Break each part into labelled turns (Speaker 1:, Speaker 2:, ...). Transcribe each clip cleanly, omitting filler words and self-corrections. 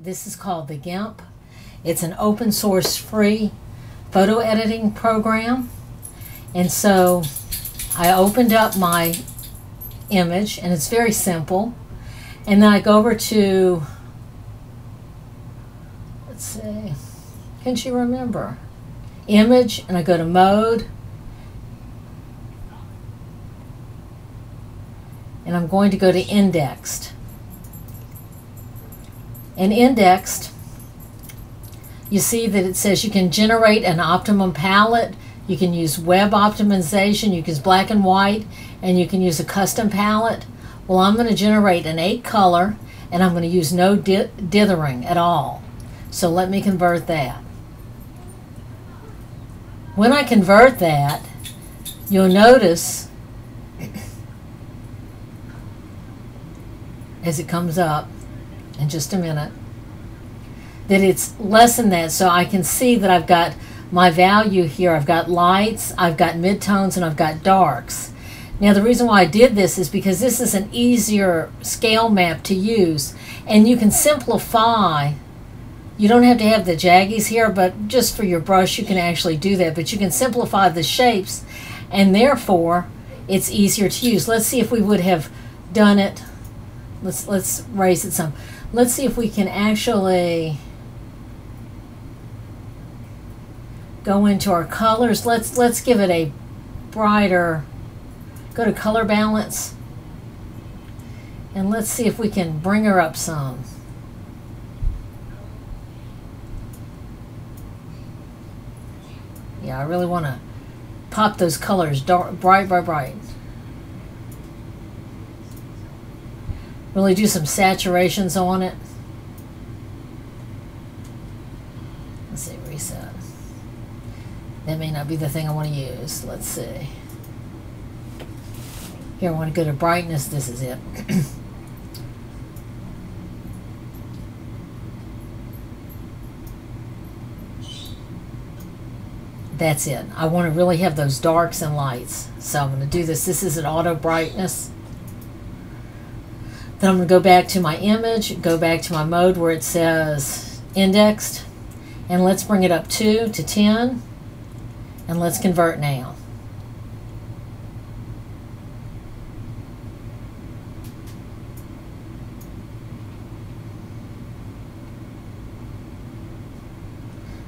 Speaker 1: This is called the GIMP. It's an open source free photo editing program. And so I opened up my image, and it's very simple. And then I go over to, let's see, can she remember? Image, and I go to mode. And I'm going to go to indexed. And indexed, you see that it says you can generate an optimum palette, you can use web optimization, you can use black and white, and you can use a custom palette. Well, I'm going to generate an 8 color, and I'm going to use no dithering at all. So let me convert that. When I convert that, you'll notice as it comes up in just a minute that it's less than that. So I can see that I've got my value here. I've got lights, I've got midtones, and I've got darks. Now the reason why I did this is because this is an easier scale map to use, and you can simplify. You don't have to have the jaggies here, but just for your brush you can actually do that. But you can simplify the shapes, and therefore it's easier to use. Let's see if we would have done it. Let's raise it some. Let's see if we can actually go into our colors. Let's give it a brighter, go to color balance, and let's see if we can bring her up some. Yeah, I really want to pop those colors dark, bright. Really do some saturations on it. Let's see, reset. That may not be the thing I want to use. Let's see. Here, I want to go to brightness. This is it. That's it. I want to really have those darks and lights. So I'm going to do this. This is an auto brightness. Then I'm going to go back to my image, go back to my mode where it says indexed, and let's bring it up 2 to 10, and let's convert now.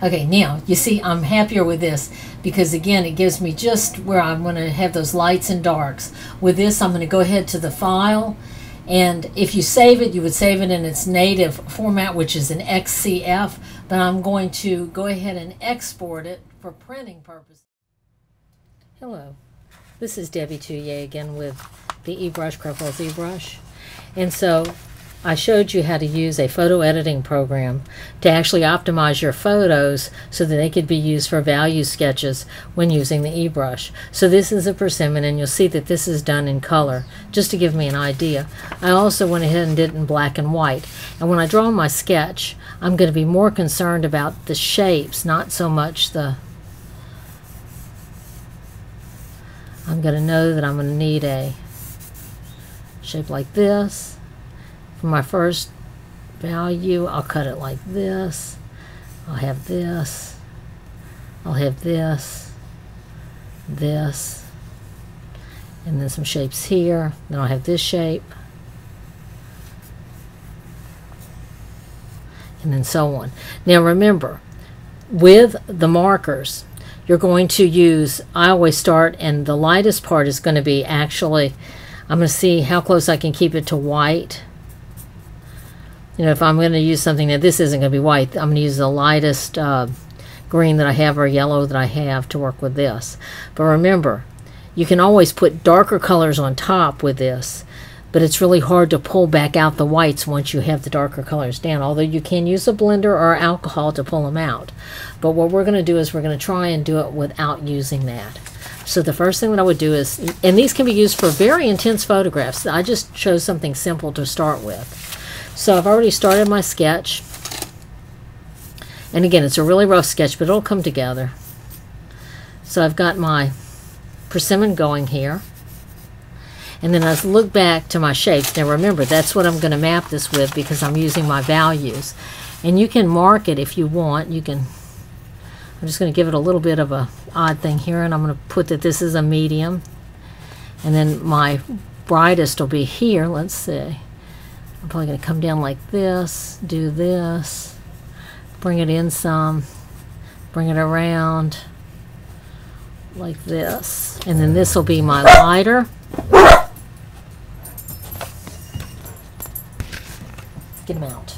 Speaker 1: Okay, now you see I'm happier with this because again it gives me just where I'm going to have those lights and darks. With this I'm going to go ahead to the file, and if you save it, you would save it in its native format, which is an XCF, but I'm going to go ahead and export it for printing purposes. Hello, this is Debbie Touye again with the eBrush, Creflo's eBrush. And so I showed you how to use a photo editing program to actually optimize your photos so that they could be used for value sketches when using the eBrush. So this is a persimmon, and you'll see that this is done in color, just to give me an idea. I also went ahead and did it in black and white. And when I draw my sketch, I'm going to be more concerned about the shapes, not so much the... I'm going to know that I'm going to need a shape like this. For my first value, I'll cut it like this. I'll have this. I'll have this. This. And then some shapes here. Then I'll have this shape. And then so on. Now remember, with the markers, you're going to use, I always start, and the lightest part is going to be actually, I'm going to see how close I can keep it to white. You know, if I'm going to use something that this isn't going to be white, I'm going to use the lightest green that I have or yellow that I have to work with this. But remember, you can always put darker colors on top with this, but it's really hard to pull back out the whites once you have the darker colors down, although you can use a blender or alcohol to pull them out. But what we're going to do is we're going to try and do it without using that. So the first thing that I would do is, and these can be used for very intense photographs. I just chose something simple to start with. So I've already started my sketch, and again it's a really rough sketch, but it'll come together. So I've got my persimmon going here, And then I look back to my shapes. Now remember, that's what I'm going to map this with because I'm using my values. And you can mark it if you want. You can. I'm just going to give it a little bit of a odd thing here, and I'm going to put that this is a medium. And then my brightest will be here. Let's see. I'm probably going to come down like this, do this, bring it in some, bring it around like this. And then this will be my lighter. Get him out.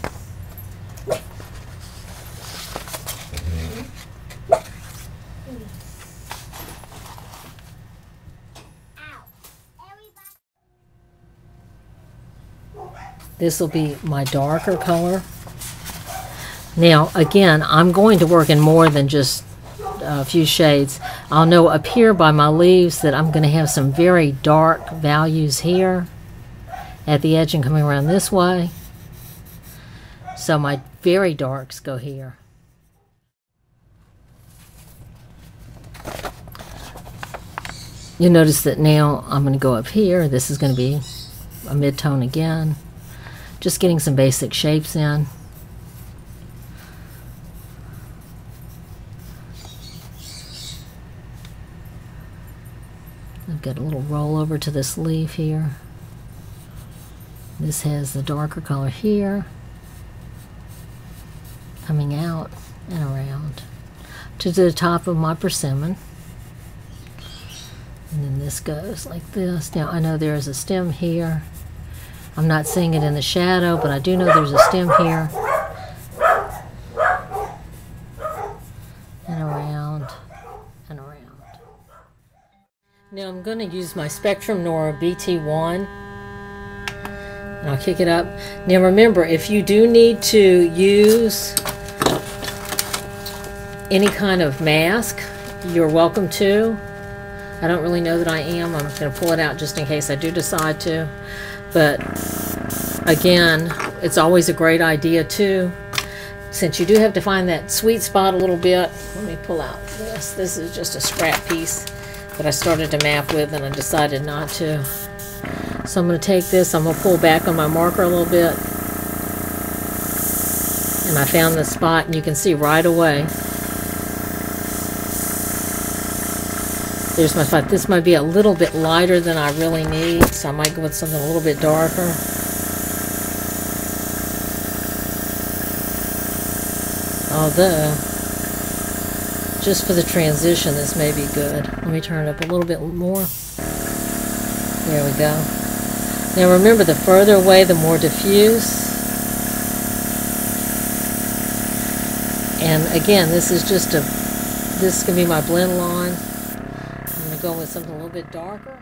Speaker 1: This will be my darker color. Now, again, I'm going to work in more than just a few shades. I'll know up here by my leaves that I'm going to have some very dark values here at the edge and coming around this way. So my very darks go here. You'll notice that now I'm going to go up here. This is going to be a mid-tone again. Just getting some basic shapes in. I've got a little roll over to this leaf here. This has the darker color here, coming out and around to the top of my persimmon. And then this goes like this. Now I know there is a stem here. I'm not seeing it in the shadow, but I do know there's a stem here. And around and around. Now I'm going to use my Spectrum Nora BT1. And I'll kick it up. Now remember, if you do need to use any kind of mask, you're welcome to. I don't really know that I am. I'm going to pull it out just in case I do decide to. But again, it's always a great idea too. Since you do have to find that sweet spot a little bit, let me pull out this. This is just a scrap piece that I started to map with and I decided not to. So I'm going to take this, I'm going to pull back on my marker a little bit. And I found the spot and you can see right away. There's my spot. This might be a little bit lighter than I really need, so I might go with something a little bit darker. Although, just for the transition, this may be good. Let me turn it up a little bit more. There we go. Now remember, the further away, the more diffuse. And again, this is just this can be my blend line. Go with something a little bit darker.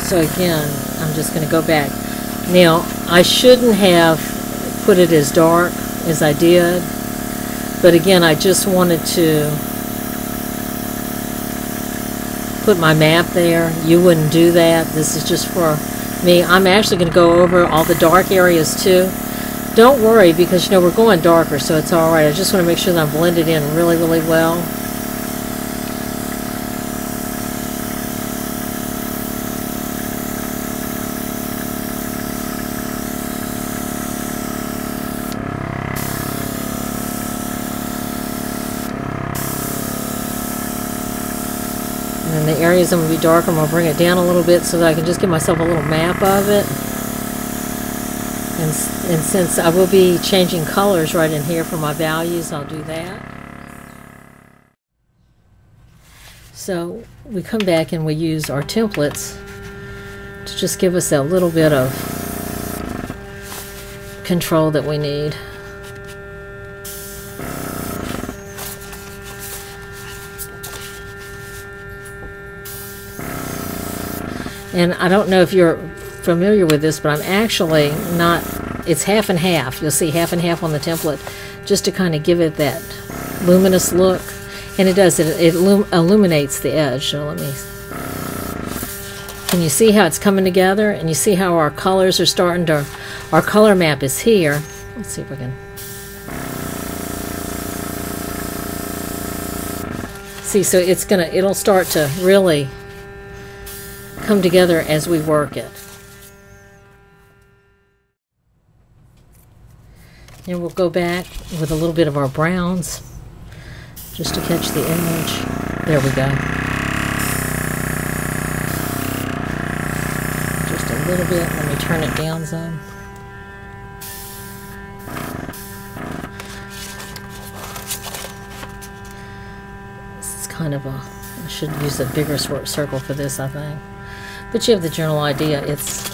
Speaker 1: So again, I'm just going to go back. Now, I shouldn't have put it as dark as I did, but again, I just wanted to put my map there. You wouldn't do that. This is just for me. I'm actually going to go over all the dark areas too. Don't worry, because you know we're going darker, so it's alright. I just want to make sure that I'm blended in really, really well. And the areas I'm going to be darker, I'm going to bring it down a little bit so that I can just give myself a little map of it. And since I will be changing colors right in here for my values, I'll do that. So we come back and we use our templates to just give us that little bit of control that we need. And I don't know if you're familiar with this, but I'm actually not, it's half and half. You'll see half and half on the template, just to kind of give it that luminous look. And it does, it illuminates the edge. So let me Can you see how it's coming together? And you see how our colors are starting to, our color map is here. Let's see if we can. See, so it'll start to really come together as we work it. And we'll go back with a little bit of our browns just to catch the image. There we go. Just a little bit. Let me turn it down some. This is kind of a, I should use a bigger circle for this, I think. But you have the general idea. It's,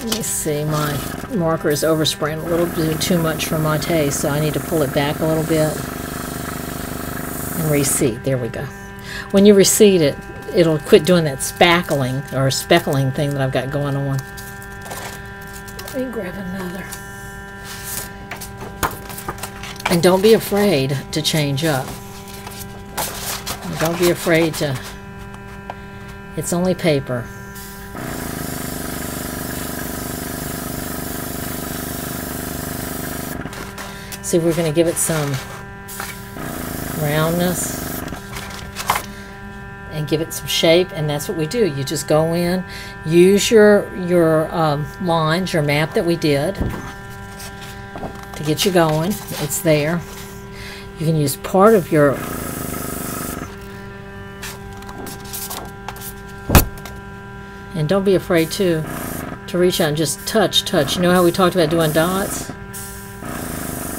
Speaker 1: let me see, my marker is overspraying a little bit too much for my taste, so I need to pull it back a little bit and reseed. There we go. When you reseed it, it'll quit doing that spackling or speckling thing that I've got going on. Let me grab another. And don't be afraid to change up. Don't be afraid to, it's only paper. See, we're going to give it some roundness and give it some shape, and that's what we do. You just go in, use your lines, your map that we did to get you going. It's there. You can use part of your and don't be afraid to reach out and just touch. You know how we talked about doing dots?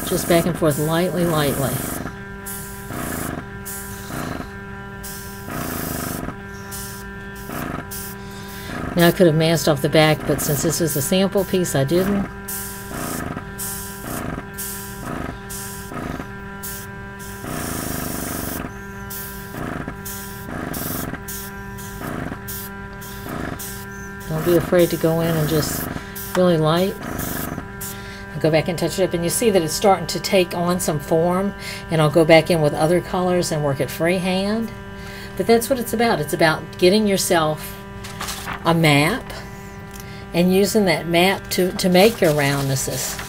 Speaker 1: Just back and forth, lightly. Now I could have masked off the back, but since this is a sample piece, I didn't. Don't be afraid to go in and just really light. Go back and touch it up, and you see that it's starting to take on some form, and I'll go back in with other colors and work it freehand. But that's what it's about. It's about getting yourself a map and using that map to make your roundnesses.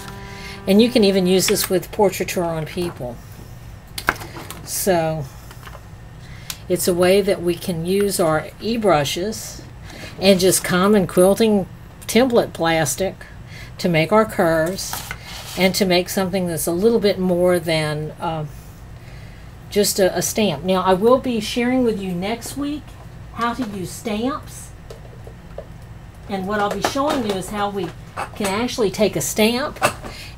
Speaker 1: And you can even use this with portraiture on people. So it's a way that we can use our eBrushes and just common quilting template plastic to make our curves and to make something that's a little bit more than just a stamp. Now, I will be sharing with you next week how to use stamps, and what I'll be showing you is how we can actually take a stamp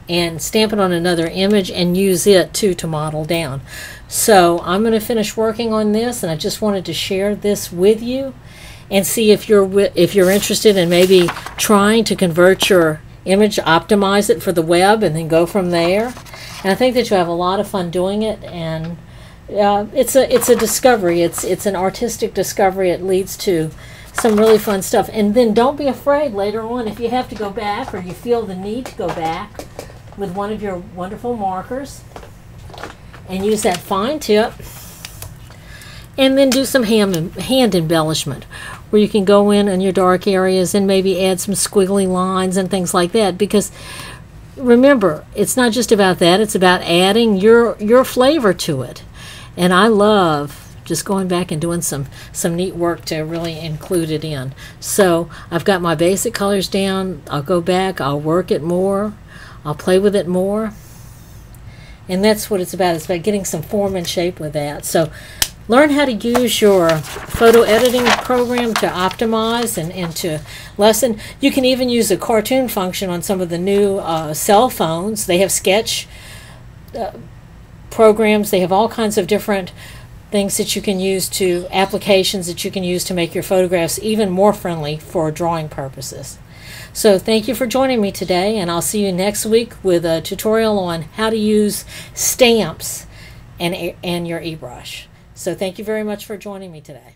Speaker 1: and stamp it on another image and use it too to model down. So I'm going to finish working on this, and I just wanted to share this with you and see if you're interested in maybe trying to convert your image, optimize it for the web, and then go from there. And I think that you have a lot of fun doing it, and it's a discovery. It's an artistic discovery. It leads to some really fun stuff. And then don't be afraid later on if you have to go back or you feel the need to go back with one of your wonderful markers and use that fine tip, and then do some hand embellishment, where you can go in your dark areas and maybe add some squiggly lines and things like that. Because remember, it's not just about that, it's about adding your flavor to it. And I love just going back and doing some neat work to really include it in. So I've got my basic colors down. I'll go back, I'll work it more, I'll play with it more. And that's what it's about. It's about getting some form and shape with that. So learn how to use your photo editing program to optimize and to lessen. You can even use a cartoon function on some of the new cell phones. They have sketch programs. They have all kinds of different things that you can use applications that you can use to make your photographs even more friendly for drawing purposes. So thank you for joining me today, and I'll see you next week with a tutorial on how to use stamps and your eBrush. So thank you very much for joining me today.